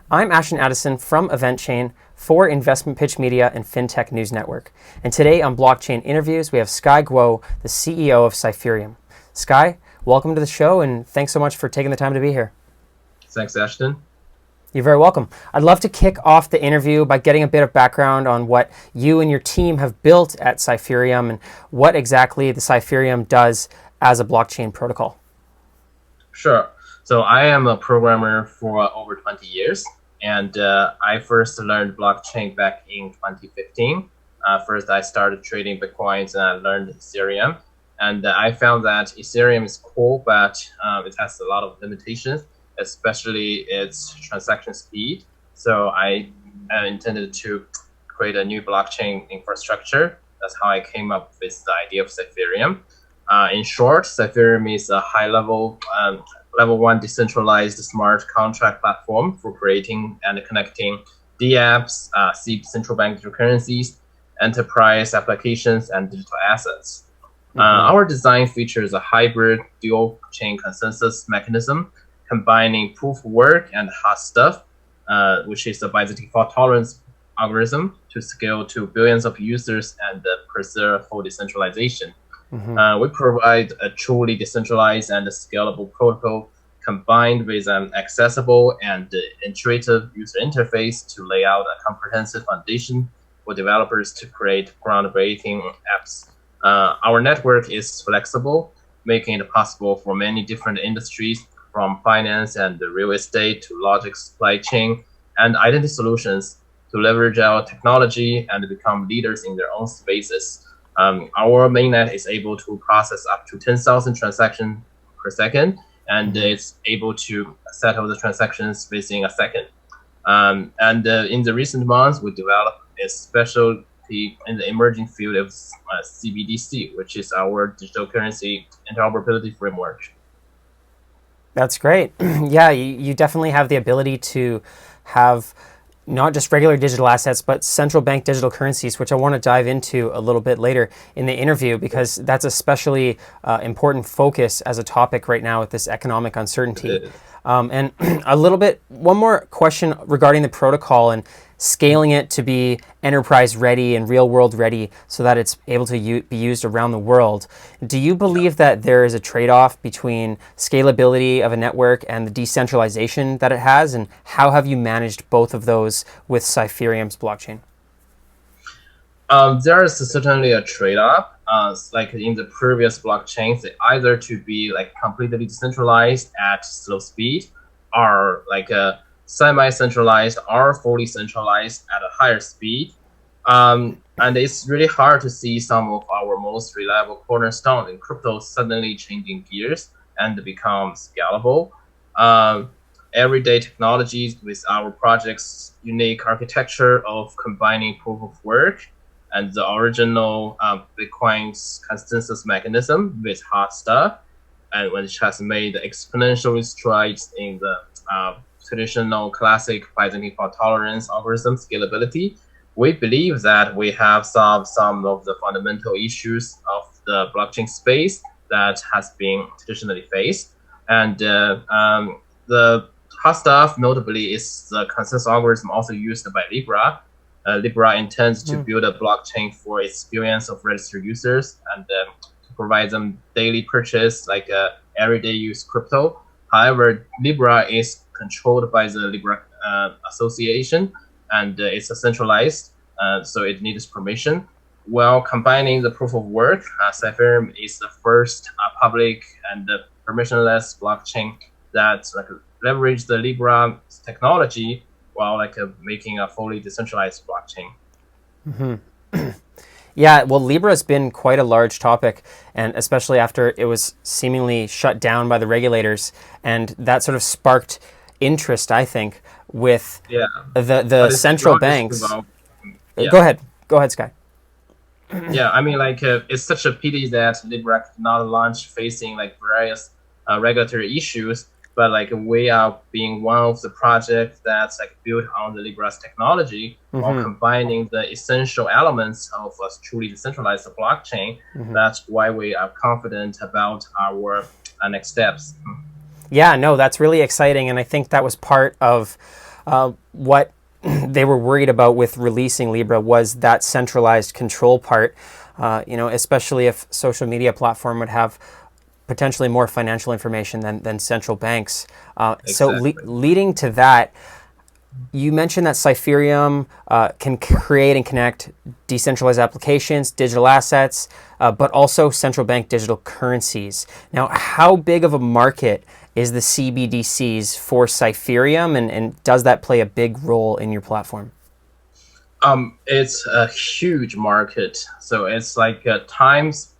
I'm Ashton Addison from EventChain for Investmentpitch Media and FinTech News Network. And today on Blockchain Interviews, we have Sky Guo, the CEO of Cypherium. Sky, welcome to the show, and thanks so much for taking the time to be here. Thanks, Ashton. You're very welcome. I'd love to kick off the interview by getting a bit of background on what you and your team have built at Cypherium and what exactly the Cypherium does as a blockchain protocol. Sure. So I am a programmer for over 20 years, and I first learned blockchain back in 2015. First, I started trading Bitcoins and I learned Ethereum. And I found that Ethereum is cool, but it has a lot of limitations, especially its transaction speed. So I intended to create a new blockchain infrastructure. That's how I came up with the idea of Cypherium. In short, Cypherium is a high-level, level 1 decentralized smart contract platform for creating and connecting Dapps, central bank digital currencies, enterprise applications, and digital assets. Our design features a hybrid dual-chain consensus mechanism combining proof of work and hot stuff, which is a by the default tolerance algorithm to scale to billions of users and preserve full decentralization. We provide a truly decentralized and scalable protocol combined with an accessible and intuitive user interface to lay out a comprehensive foundation for developers to create groundbreaking apps. Our network is flexible, making it possible for many different industries, from finance and real estate to logic, supply chain, and identity solutions, to leverage our technology and become leaders in their own spaces. Our mainnet is able to process up to 10,000 transactions per second, and it's able to settle the transactions within a second. In the recent months, we developed a specialty in the emerging field of CBDC, which is our digital currency interoperability framework. That's great. Yeah, you definitely have the ability to have not just regular digital assets, but central bank digital currencies, which I want to dive into a little bit later in the interview, because that's especially important focus as a topic right now with this economic uncertainty. And one more question regarding the protocol and scaling it to be enterprise ready and real world ready so that it's able to be used around the world. Do you believe that there is a trade-off between scalability of a network and the decentralization that it has? And how have you managed both of those with Cypherium's blockchain? There is certainly a trade-off. Like in the previous blockchains, they either to be like completely decentralized at slow speed, or like a semi-centralized or fully centralized at a higher speed. And it's really hard to see some of our most reliable cornerstones in crypto suddenly changing gears and become scalable. Everyday technologies with our project's unique architecture of combining proof of work and the original Bitcoin's consensus mechanism with hot stuff, and which has made exponential strides in the traditional classic by the default tolerance algorithm scalability. We believe that we have solved some of the fundamental issues of the blockchain space that has been traditionally faced. And the hot stuff, notably, is the consensus algorithm also used by Libra. Libra intends to build a blockchain for its billions of registered users and to provide them daily purchase, like everyday use crypto. However, Libra is controlled by the Libra Association, and it's centralized, so it needs permission. While combining the proof of work, Cypherium is the first public and permissionless blockchain that leverage the Libra technology while making a fully decentralized blockchain. Yeah, well, Libra has been quite a large topic, and especially after it was seemingly shut down by the regulators, and that sort of sparked interest, I think, with the central banks. Go ahead, Sky. Yeah, I mean, it's such a pity that Libra could not launch facing various regulatory issues, but we are being one of the projects that's built on the Libra's technology while combining the essential elements of a truly decentralized blockchain. That's why we are confident about our next steps. Yeah, no, that's really exciting, and I think that was part of what they were worried about with releasing Libra was that centralized control part, especially if social media platform would have potentially more financial information than central banks. Exactly. Leading to that, you mentioned that Cypherium can create and connect decentralized applications, digital assets, but also central bank digital currencies. Now, how big of a market is the CBDCs for Cypherium, and does that play a big role in your platform? It's a huge market, so it's like it's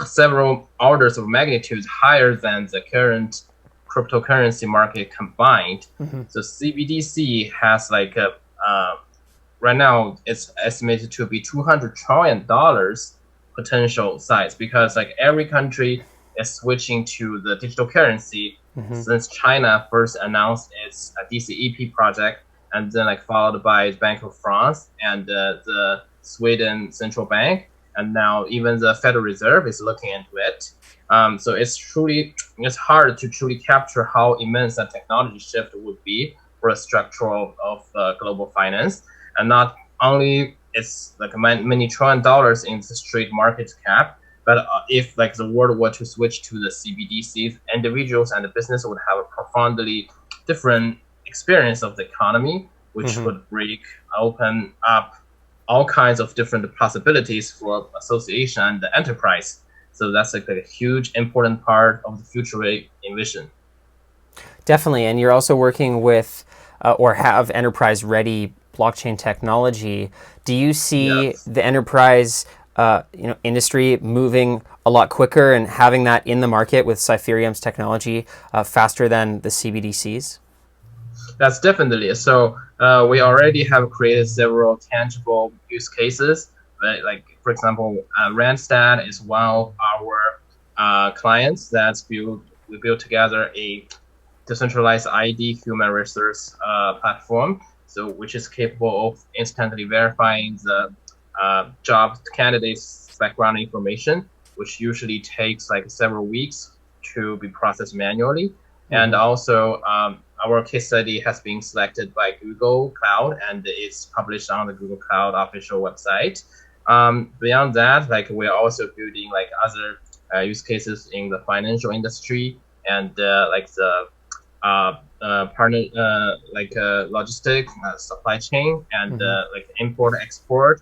several orders of magnitude higher than the current cryptocurrency market combined. Mm-hmm. So CBDC has right now it's estimated to be $200 trillion potential size, because like every country is switching to the digital currency Mm-hmm. since China first announced its DCEP project, and then like followed by Bank of France and the Sweden central bank, and now even the Federal Reserve is looking into it. So it's hard to truly capture how immense that technology shift would be for a structural of global finance, and not only it's like many trillion dollars in the street market cap, but if like the world were to switch to the CBDCs, individuals and the business would have a profoundly different experience of the economy, which Mm-hmm. would open up all kinds of different possibilities for association and the enterprise. So that's like a huge important part of the future we envision. Definitely, and you're also working with or have enterprise-ready blockchain technology. Do you see Yes. the enterprise, industry moving a lot quicker and having that in the market with Cypherium's technology faster than the CBDCs? That's definitely so. We already have created several tangible use cases. Right? Like, for example, Randstad is one of our clients we built together a decentralized ID human resource platform, so which is capable of instantly verifying the job candidates' background information, which usually takes like several weeks to be processed manually. And Mm-hmm. also, our case study has been selected by Google Cloud and it's published on the Google Cloud official website. Beyond that, like we're also building like other use cases in the financial industry and like the partner logistic supply chain and Mm-hmm. like import export.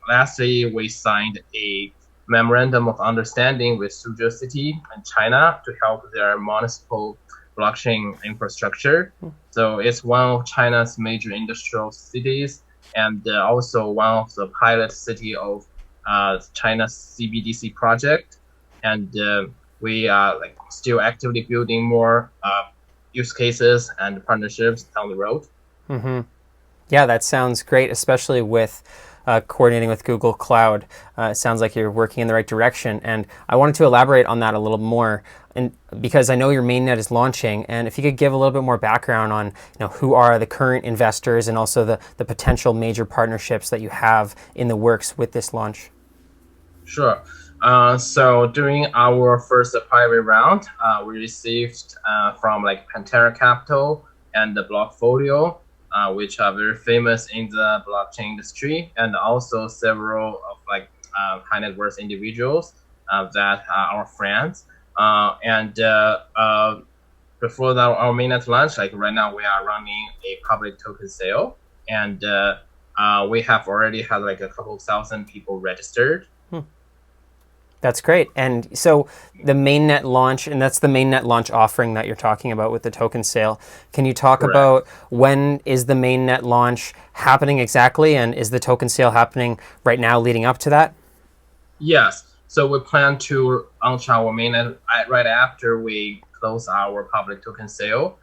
Lastly, we signed a memorandum of understanding with Suzhou City and China to help their municipal blockchain infrastructure. So it's one of China's major industrial cities and also one of the pilot city of China's CBDC project. And we are like still actively building more use cases and partnerships down the road. Mm-hmm. Yeah, that sounds great, especially with coordinating with Google Cloud. It sounds like you're working in the right direction, and I wanted to elaborate on that a little more, and because I know your mainnet is launching, and if you could give a little bit more background on who are the current investors and also the potential major partnerships that you have in the works with this launch. Sure. So during our first private round, we received from like Pantera Capital and the Blockfolio, which are very famous in the blockchain industry, and also several of like high net worth individuals that are our friends. And before our mainnet launch, like right now, we are running a public token sale, and we have already had like a couple thousand people registered. That's great. And so the mainnet launch, and that's the mainnet launch offering that you're talking about with the token sale. Can you talk Correct. about when is the mainnet launch happening exactly, and is the token sale happening right now leading up to that? Yes. So we plan to launch our mainnet right after we close our public token sale.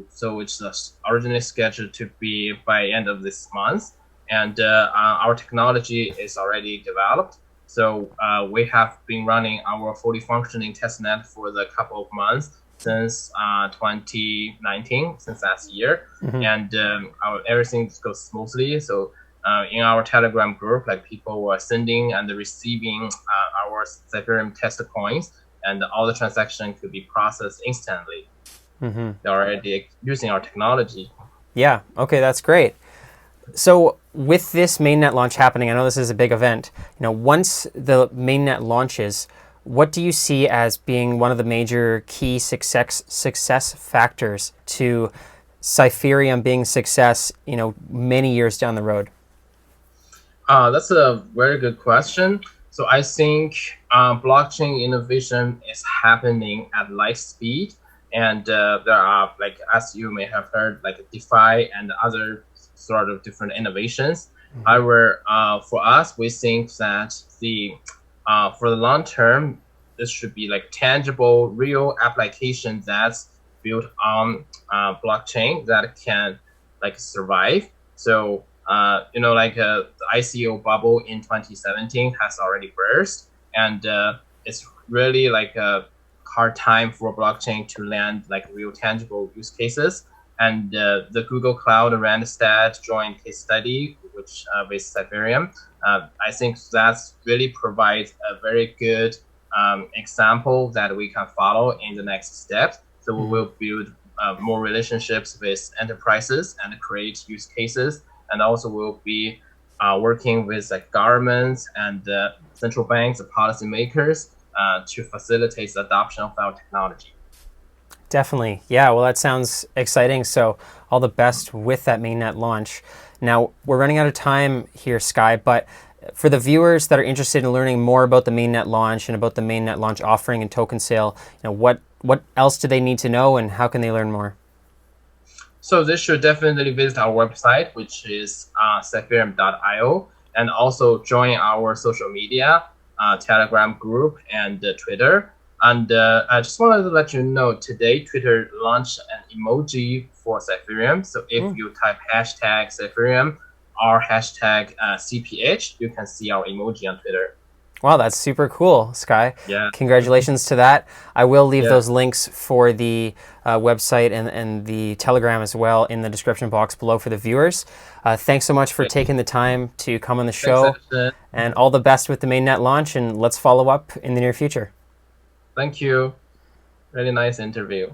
So it's originally scheduled to be by end of this month, and our technology is already developed. So we have been running our fully functioning testnet for the couple of months since 2019, since last year, Mm-hmm. and everything goes smoothly. So in our Telegram group, like people were sending and receiving our Siferium test coins, and all the transaction could be processed instantly. They're already using our technology. Yeah. Okay, that's great. So with this mainnet launch happening, I know this is a big event. Once the mainnet launches, what do you see as being one of the major key success factors to Cypherium being success, many years down the road? That's a very good question. So I think blockchain innovation is happening at light speed, and there are, like, as you may have heard, like DeFi and other sort of different innovations. However, for us, we think that for the long term, this should be like tangible, real application that's built on blockchain that can like survive. So the ICO bubble in 2017 has already burst, and it's really like a hard time for blockchain to land like real tangible use cases. And the Google Cloud Randstad joint case study, which with Cypherium, I think that's really provides a very good example that we can follow in the next step. So we will build more relationships with enterprises and create use cases, and also we'll be working with like governments and central banks and policymakers to facilitate the adoption of our technology. Definitely. Yeah, well, that sounds exciting. So all the best with that mainnet launch. Now, we're running out of time here, Sky, but for the viewers that are interested in learning more about the mainnet launch and about the mainnet launch offering and token sale, what else do they need to know and how can they learn more? So they should definitely visit our website, which is Cypherium.io, and also join our social media, Telegram group, and Twitter. And I just wanted to let you know today, Twitter launched an emoji for Cypherium. So if you type hashtag Cypherium or hashtag CPH, you can see our emoji on Twitter. Wow, that's super cool, Sky. Yeah. Congratulations to that. I will leave those links for the website and the Telegram as well in the description box below for the viewers. Thanks so much for taking the time to come on the show. Thanks, and all the best with the mainnet launch, and let's follow up in the near future. Thank you. Really nice interview.